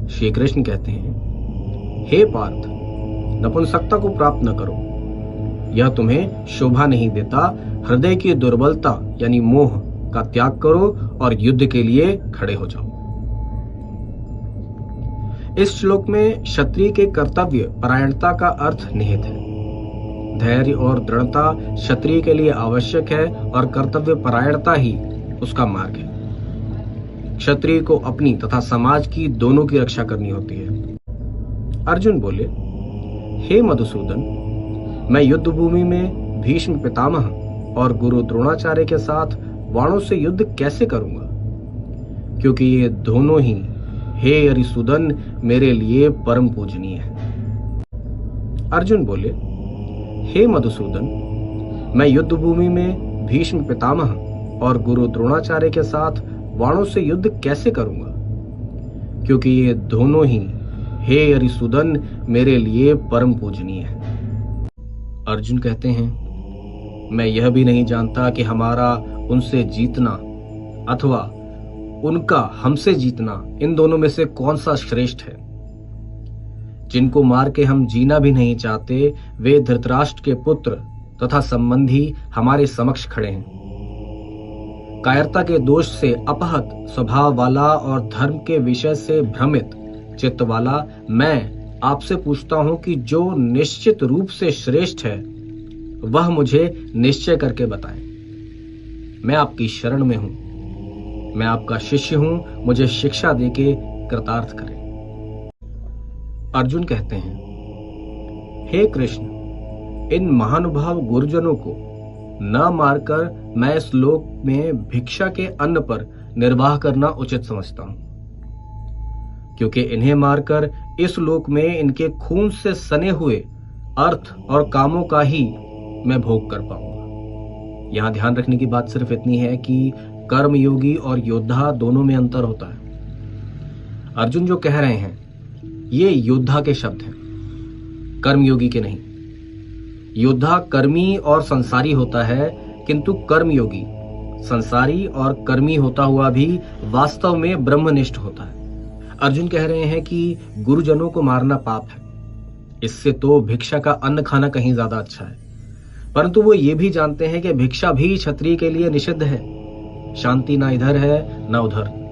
श्री कृष्ण कहते हैं, हे पार्थ, नपुंसकता को प्राप्त न करो, यह तुम्हें शोभा नहीं देता। हृदय की दुर्बलता यानी मोह का त्याग करो और युद्ध के लिए खड़े हो जाओ। इस श्लोक में क्षत्रिय के कर्तव्य परायणता का अर्थ निहित है। धैर्य और दृढ़ता क्षत्रिय के लिए आवश्यक है और कर्तव्य परायणता ही उसका मार्ग है। क्षत्रिय को अपनी तथा समाज की दोनों की रक्षा करनी होती है। अर्जुन बोले, हे मधुसूदन, मैं युद्ध भूमि में भीष्म पितामह और गुरु द्रोणाचार्य के साथ बाणों से युद्ध कैसे करूंगा, क्योंकि ये दोनों ही, हे अरिसूदन, मेरे लिए परम पूजनीय है। अर्जुन बोले, हे मधुसूदन, मैं युद्ध भूमि में भीष्म पितामह और गुरु द्रोणाचार्य के साथ बाणों से युद्ध कैसे करूंगा, क्योंकि ये दोनों ही, हे अरिसूदन, मेरे लिए परम पूजनीय है। अर्जुन कहते हैं, मैं यह भी नहीं जानता कि हमारा उनसे जीतना अथवा उनका हमसे जीतना, इन दोनों में से कौन सा श्रेष्ठ है। जिनको मार के हम जीना भी नहीं चाहते, वे धृतराष्ट्र के पुत्र तथा संबंधी हमारे समक्ष खड़े हैं। कायरता के दोष से अपहत स्वभाव वाला और धर्म के विषय से भ्रमित चित्त वाला मैं आपसे पूछता हूं कि जो निश्चित रूप से श्रेष्ठ है वह मुझे निश्चय करके बताएं। मैं आपकी शरण में हूं, मैं आपका शिष्य हूं, मुझे शिक्षा देके कृतार्थ करें। अर्जुन कहते हैं, हे कृष्ण, इन महानुभाव गुरुजनों को न मारकर मैं इस लोक में भिक्षा के अन्न पर निर्वाह करना उचित समझता हूं, क्योंकि इन्हें मारकर इस लोक में इनके खून से सने हुए अर्थ और कामों का ही मैं भोग कर पाऊंगा। यहां ध्यान रखने की बात सिर्फ इतनी है कि कर्मयोगी और योद्धा दोनों में अंतर होता है। अर्जुन जो कह रहे हैं ये योद्धा के शब्द हैं, कर्मयोगी के नहीं। योद्धा कर्मी और संसारी होता है, किंतु कर्मयोगी संसारी और कर्मी होता हुआ भी वास्तव में ब्रह्मनिष्ठ होता है। अर्जुन कह रहे हैं कि गुरुजनों को मारना पाप है, इससे तो भिक्षा का अन्न खाना कहीं ज्यादा अच्छा है। परंतु वो ये भी जानते हैं कि भिक्षा भी क्षत्रिय के लिए निषिद्ध है। शांति ना इधर है ना उधर।